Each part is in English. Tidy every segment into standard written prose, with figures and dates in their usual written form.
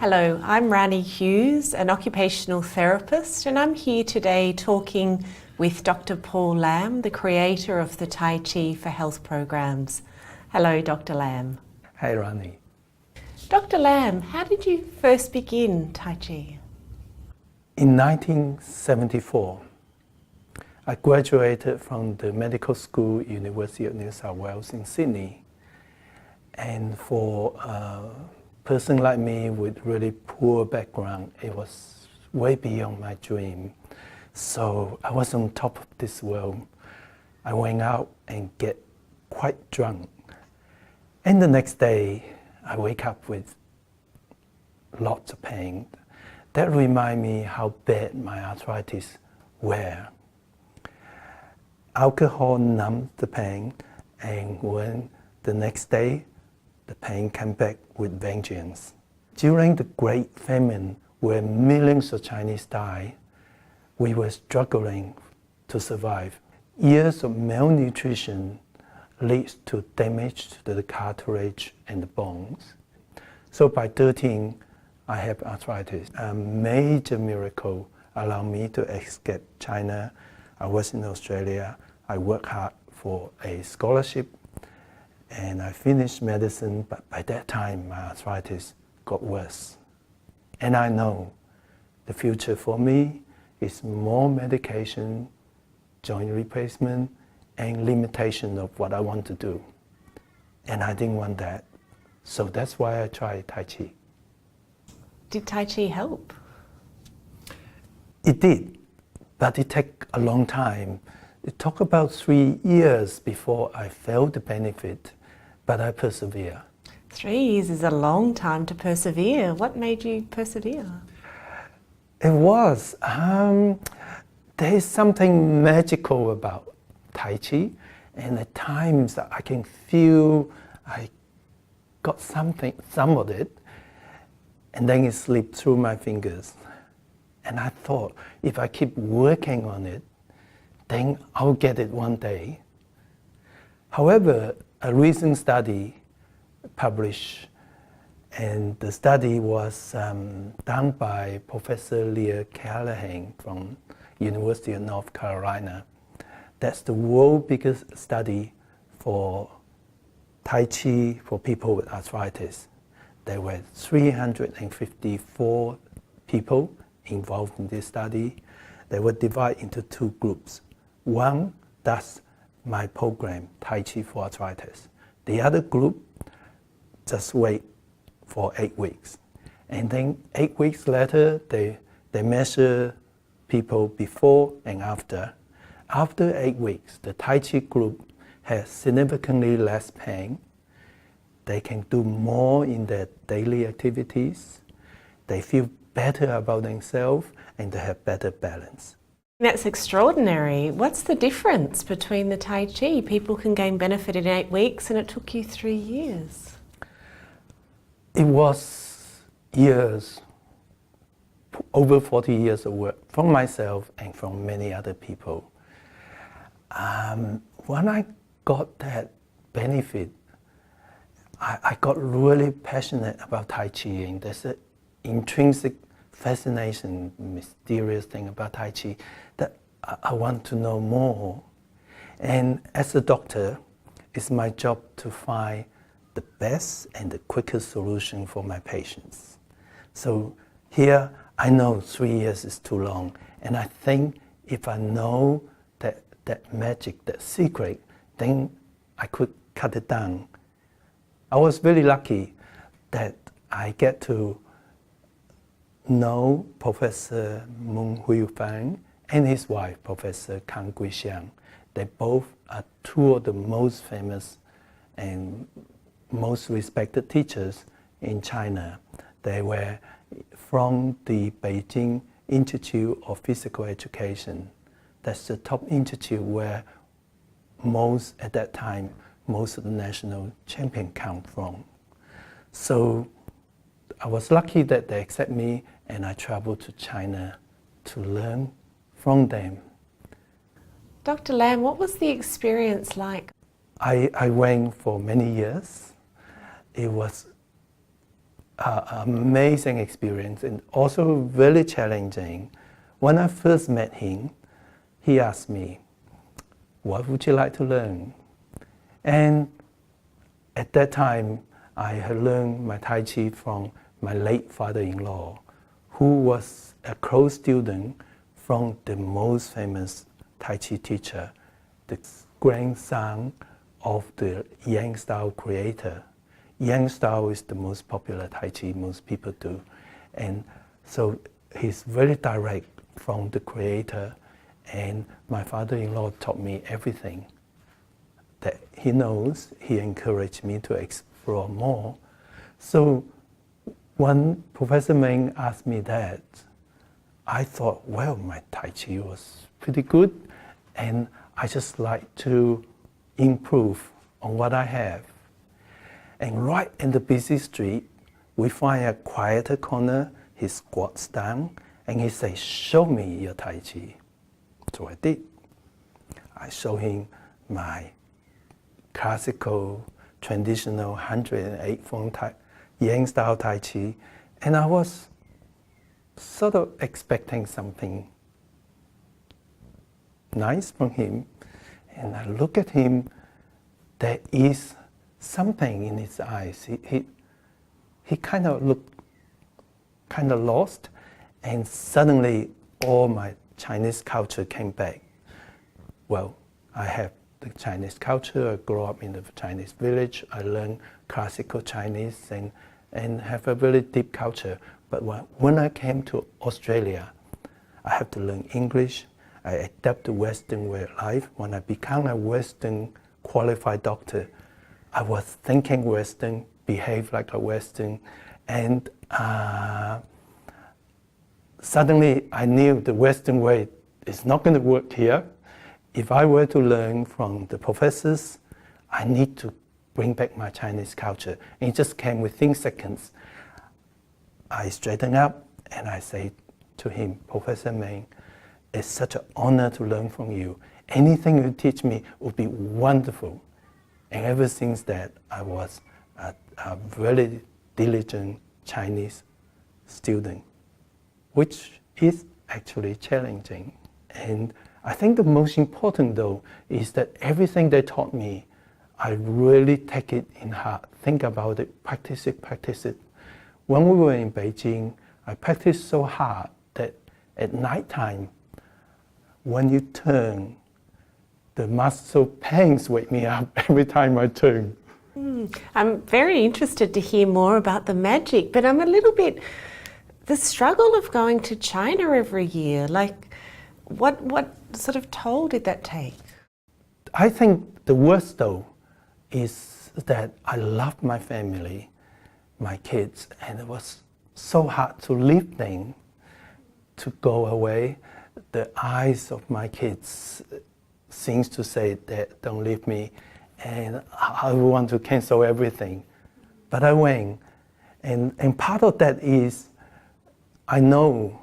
Hello, I'm Rani Hughes, an occupational therapist, and I'm here today talking with Dr. Paul Lam, the creator of the Tai Chi for Health programs. Hello, Dr. Lam. Hi, Rani. Dr. Lam, how did you first begin Tai Chi? In 1974, I graduated from the medical school, University of New South Wales in Sydney. And for a person like me with really poor background, it was way beyond my dream. So I was on top of this world. I went out and get quite drunk. And the next day, I wake up with lots of pain. That reminded me how bad my arthritis were. Alcohol numbed the pain, and when the next day, the pain came back with vengeance. During the Great Famine, where millions of Chinese died, we were struggling to survive. Years of malnutrition leads to damage to the cartilage and the bones. So by 13, I have arthritis. A major miracle allowed me to escape China. I was in Australia. I worked hard for a scholarship, and I finished medicine, but by that time my arthritis got worse. And I know the future for me is more medication, joint replacement, and limitation of what I want to do. And I didn't want that. So that's why I tried Tai Chi. Did Tai Chi help? It did, but it took a long time. It took about 3 years before I felt the benefit, but I persevere. 3 years is a long time to persevere. What made you persevere? It was. There is something magical about Tai Chi, and at times I can feel I got some of it, and then it slipped through my fingers. And I thought, if I keep working on it, then I'll get it one day. However, a recent study published, and the study was done by Professor Leah Callahan from University of North Carolina. That's the world's biggest study for Tai Chi for people with arthritis. There were 354 people involved in this study. They were divided into 2 groups. One does my program, Tai Chi for Arthritis. The other group just wait for 8 weeks. And then 8 weeks later, they measure people before and after. After 8 weeks, the Tai Chi group has significantly less pain. They can do more in their daily activities. They feel better about themselves, and they have better balance. That's extraordinary. What's the difference between the Tai Chi? People can gain benefit in 8 weeks, and it took you 3 years. It was years, over 40 years of work from myself and from many other people. When I got that benefit, I got really passionate about Tai Chi, and there's an intrinsic fascination, mysterious thing about Tai Chi that I want to know more. And as a doctor, it's my job to find the best and the quickest solution for my patients. So here, I know 3 years is too long, and I think if I know that magic, that secret, then I could cut it down. I was very lucky that I get to know Professor Moon Hui Fang and his wife, Professor Kang Gui Xiang. They both are 2 of the most famous and most respected teachers in China. They were from the Beijing Institute of Physical Education. That's the top institute where at that time, most of the national champions come from. So I was lucky that they accept me, and I traveled to China to learn from them. Dr. Lam, what was the experience like? I went for many years. It was amazing experience and also very challenging. When I first met him, he asked me, "What would you like to learn?" And at that time, I had learned my Tai Chi from my late father-in-law, who was a close student from the most famous Tai Chi teacher, the grandson of the Yang style creator. Yang style is the most popular Tai Chi most people do. And so he's very direct from the creator, and my father-in-law taught me everything that he knows. He encouraged me to explore more. So when Professor Meng asked me that, I thought, well, my Tai Chi was pretty good, and I just like to improve on what I have. And right in the busy street, we find a quieter corner. He squats down and he says, "Show me your Tai Chi." So I did. I showed him my classical, traditional 108 form Yang style Tai Chi, and I was sort of expecting something nice from him. And I look at him, there is something in his eyes. He kind of looked kind of lost, and suddenly all my Chinese culture came back. Well, I have the Chinese culture. I grew up in the Chinese village. I learned classical Chinese and have a very deep culture. But when I came to Australia, I have to learn English. I adapt the Western way of life. When I became a Western qualified doctor, I was thinking Western, behave like a Western, and suddenly I knew the Western way is not going to work here. If I were to learn from the professors, I need to bring back my Chinese culture. And it just came within seconds. I straightened up and I say to him, "Professor Meng, it's such an honor to learn from you. Anything you teach me would be wonderful." And ever since that, I was a very diligent Chinese student, which is actually challenging. And I think the most important, though, is that everything they taught me, I really take it in heart, think about it, practice it, practice it. When we were in Beijing, I practiced so hard that at nighttime, when you turn, the muscle pains wake me up every time I turn. I'm very interested to hear more about the magic, but I'm a little bit, the struggle of going to China every year, like what sort of toll did that take? I think the worst though is that I love my family, my kids, and it was so hard to leave them, to go away. The eyes of my kids seems to say that don't leave me, and I want to cancel everything. But I went, and part of that is I know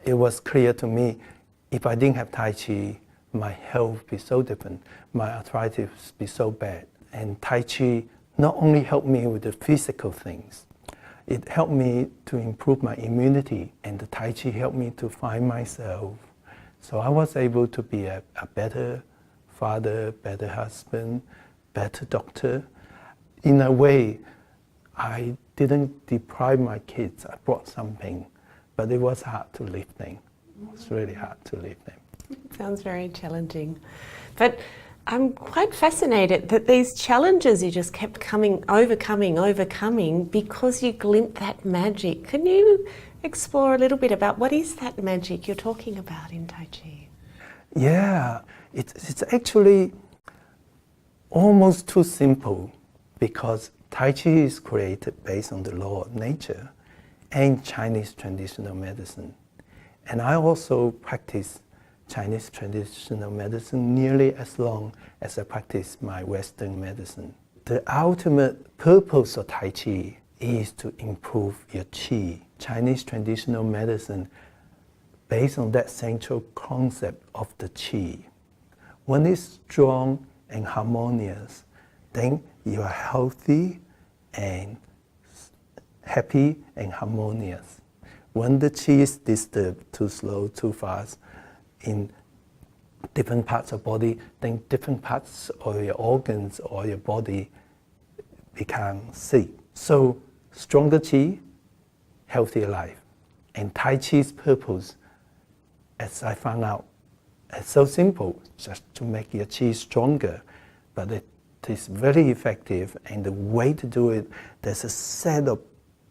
it was clear to me, if I didn't have Tai Chi, my health would be so different, my arthritis would be so bad. And Tai Chi not only helped me with the physical things, it helped me to improve my immunity, and the Tai Chi helped me to find myself. So I was able to be a better father, better husband, better doctor. In a way, I didn't deprive my kids. I brought something, but it was hard to leave them. It was really hard to leave them. Sounds very challenging. But I'm quite fascinated that these challenges you just kept overcoming because you glint that magic. Can you explore a little bit about what is that magic you're talking about in Tai Chi? Yeah, it's actually almost too simple, because Tai Chi is created based on the law of nature and Chinese traditional medicine. And I also practice Chinese traditional medicine nearly as long as I practice my Western medicine. The ultimate purpose of Tai Chi is to improve your Qi. Chinese traditional medicine based on that central concept of the Qi. When it's strong and harmonious, then you are healthy and happy and harmonious. When the qi is disturbed, too slow, too fast, in different parts of body, then different parts of your organs or your body become sick. So stronger qi, healthier life. And Tai Chi's purpose, as I found out, is so simple, just to make your qi stronger, but it is very effective, and the way to do it, there's a set of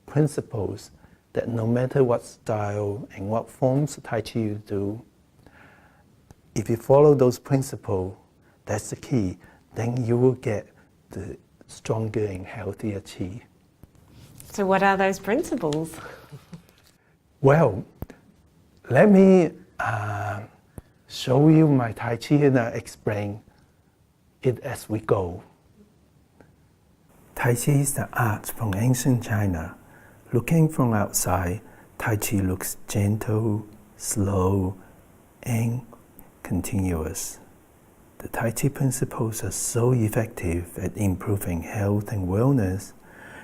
principles that no matter what style and what forms of Tai Chi you do, if you follow those principles, that's the key, then you will get the stronger and healthier qi. So what are those principles? Well, let me show you my Tai Chi and explain it as we go. Tai Chi is the art from ancient China. Looking from outside, Tai Chi looks gentle, slow, and continuous. The Tai Chi principles are so effective at improving health and wellness.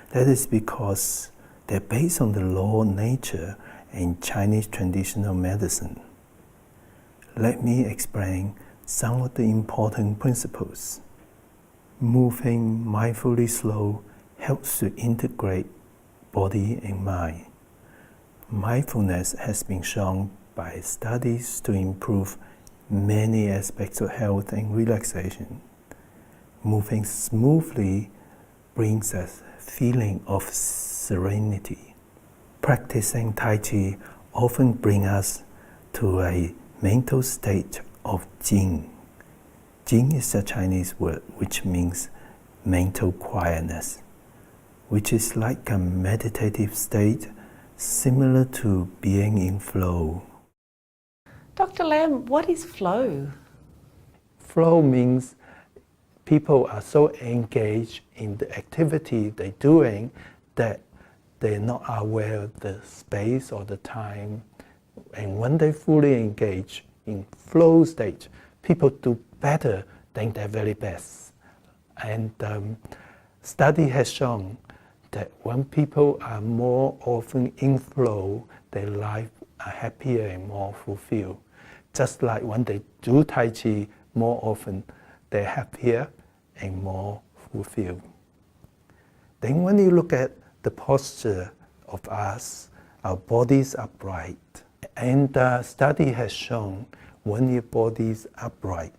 That is because they're based on the law of nature and Chinese traditional medicine. Let me explain some of the important principles. Moving mindfully slow helps to integrate body and mind. Mindfulness has been shown by studies to improve many aspects of health and relaxation. Moving smoothly brings a feeling of serenity. Practicing Tai Chi often brings us to a mental state of Jing. Jing is a Chinese word which means mental quietness, which is like a meditative state similar to being in flow. Dr. Lam, what is flow? Flow means people are so engaged in the activity they're doing that they're not aware of the space or the time. And when they fully engage in flow state, people do better than their very best. And study has shown that when people are more often in flow, their life are happier and more fulfilled. Just like when they do Tai Chi more often, they're happier and more fulfilled. Then when you look at the posture of us, our bodies are upright. And study has shown when your body is upright,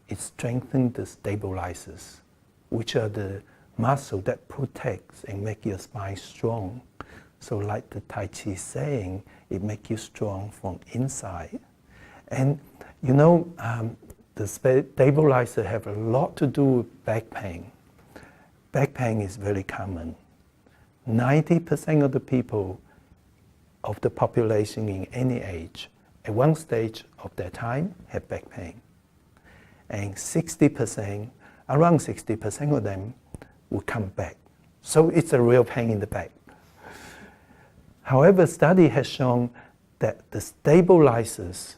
it strengthens the stabilizers, which are the muscle that protects and make your spine strong. So like the Tai Chi saying, it makes you strong from inside. And you know, the stabilizer have a lot to do with back pain. Back pain is very common. 90% of the people of the population in any age, at one stage of their time, have back pain. And 60%, around 60% of them will come back. So it's a real pain in the back. However, study has shown that the stabilizers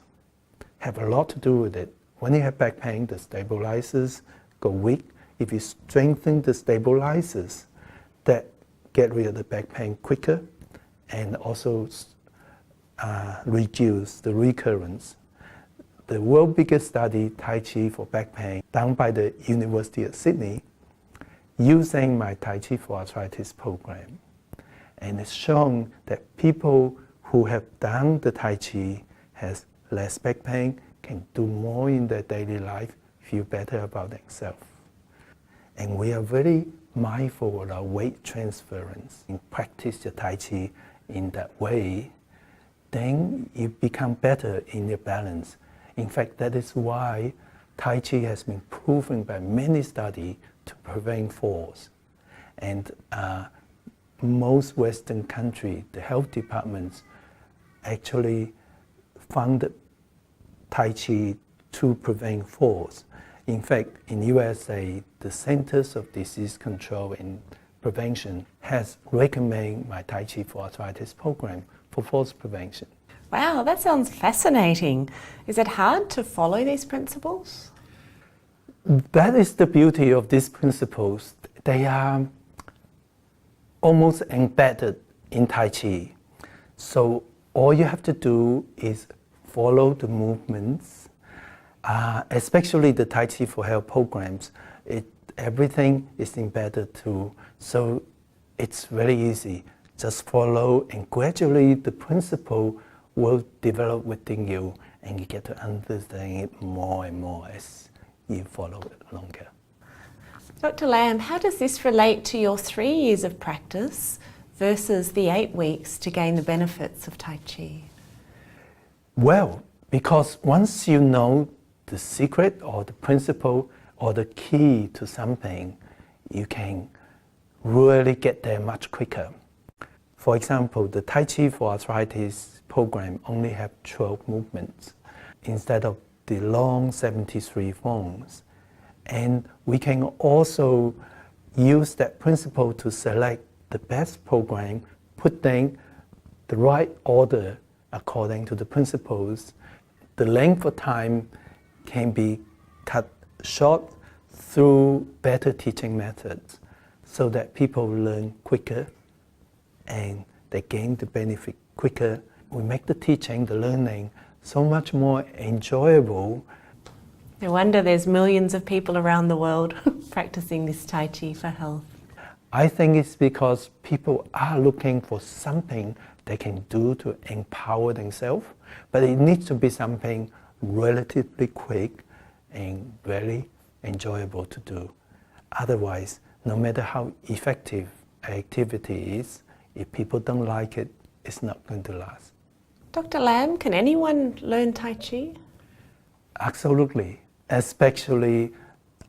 have a lot to do with it. When you have back pain, the stabilizers go weak. If you strengthen the stabilizers, that get rid of the back pain quicker and also reduce the recurrence. The world's biggest study, Tai Chi for back pain, done by the University of Sydney, using my Tai Chi for Arthritis program. And it's shown that people who have done the Tai Chi has less back pain, can do more in their daily life, feel better about themselves. And we are very mindful of our weight transference. And practice the Tai Chi in that way, then you become better in your balance. In fact, that is why Tai Chi has been proven by many studies to prevent falls. And most Western countries, the health departments actually funded Tai Chi to prevent falls. In fact, in USA, the Centers of Disease Control and Prevention has recommended my Tai Chi for Arthritis program for falls prevention. Wow, that sounds fascinating. Is it hard to follow these principles? That is the beauty of these principles. They are almost embedded in Tai Chi. So all you have to do is follow the movements, especially the Tai Chi for Health programs. Everything is embedded too, so it's very easy. Just follow, and gradually the principle will develop within you, and you get to understand it more and more as you follow it longer. Dr. Lam, how does this relate to your 3 years of practice versus the 8 weeks to gain the benefits of Tai Chi? Well, because once you know the secret or the principle or the key to something, you can really get there much quicker. For example, the Tai Chi for Arthritis program only have 12 movements instead of the long 73 forms. And we can also use that principle to select the best program, putting the right order according to the principles. The length of time can be cut short through better teaching methods so that people learn quicker and they gain the benefit quicker. We make the teaching, the learning, so much more enjoyable. No wonder there's millions of people around the world practicing this Tai Chi for health. I think it's because people are looking for something they can do to empower themselves, but it needs to be something relatively quick and very enjoyable to do. Otherwise, no matter how effective an activity is, if people don't like it, it's not going to last. Dr. Lam, can anyone learn Tai Chi? Absolutely, especially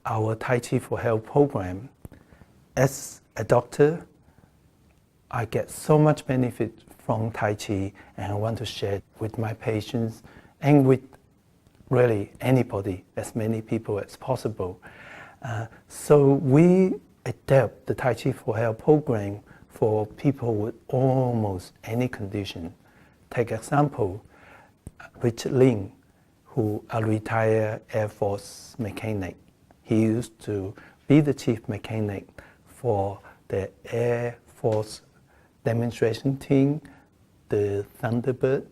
our Tai Chi for Health program. As a doctor, I get so much benefit from Tai Chi, and I want to share it with my patients and with really anybody, as many people as possible. So we adapt the Tai Chi for Health program for people with almost any condition. Take example, Richard Lin, who a retired Air Force mechanic. He used to be the chief mechanic for the Air Force demonstration team, the Thunderbird,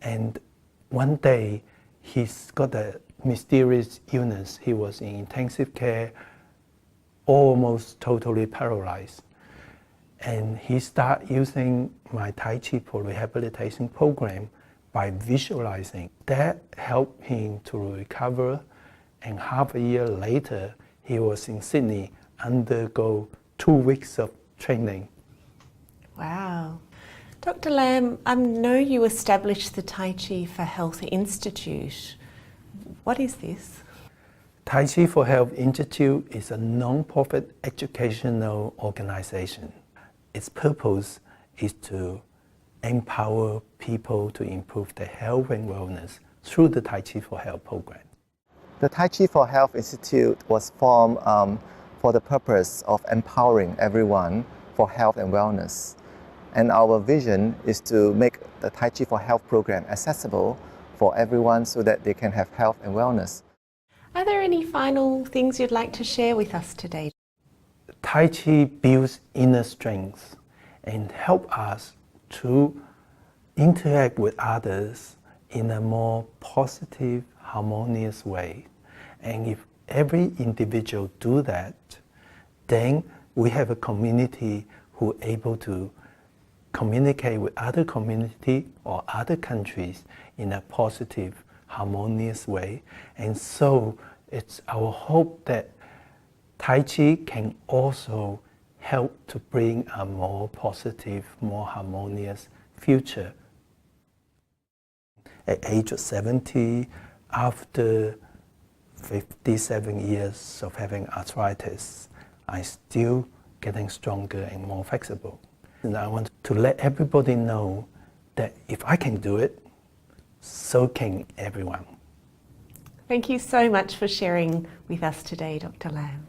and one day he's got a mysterious illness. He was in intensive care, almost totally paralyzed. And he started using my Tai Chi for rehabilitation program by visualizing. That helped him to recover, and half a year later, he was in Sydney, undergo 2 weeks of training. Wow. Dr. Lam, I know you established the Tai Chi for Health Institute. What is this? Tai Chi for Health Institute is a non-profit educational organization. Its purpose is to empower people to improve their health and wellness through the Tai Chi for Health program. The Tai Chi for Health Institute was formed for the purpose of empowering everyone for health and wellness. And our vision is to make the Tai Chi for Health program accessible for everyone so that they can have health and wellness. Are there any final things you'd like to share with us today? Tai Chi builds inner strength and help us to interact with others in a more positive, harmonious way. And if every individual do that, then we have a community who are able to communicate with other community or other countries in a positive, harmonious way. And so it's our hope that Tai Chi can also help to bring a more positive, more harmonious future. At age of 70, after 57 years of having arthritis, I'm still getting stronger and more flexible. And I want to let everybody know that if I can do it, so can everyone. Thank you so much for sharing with us today, Dr. Lam.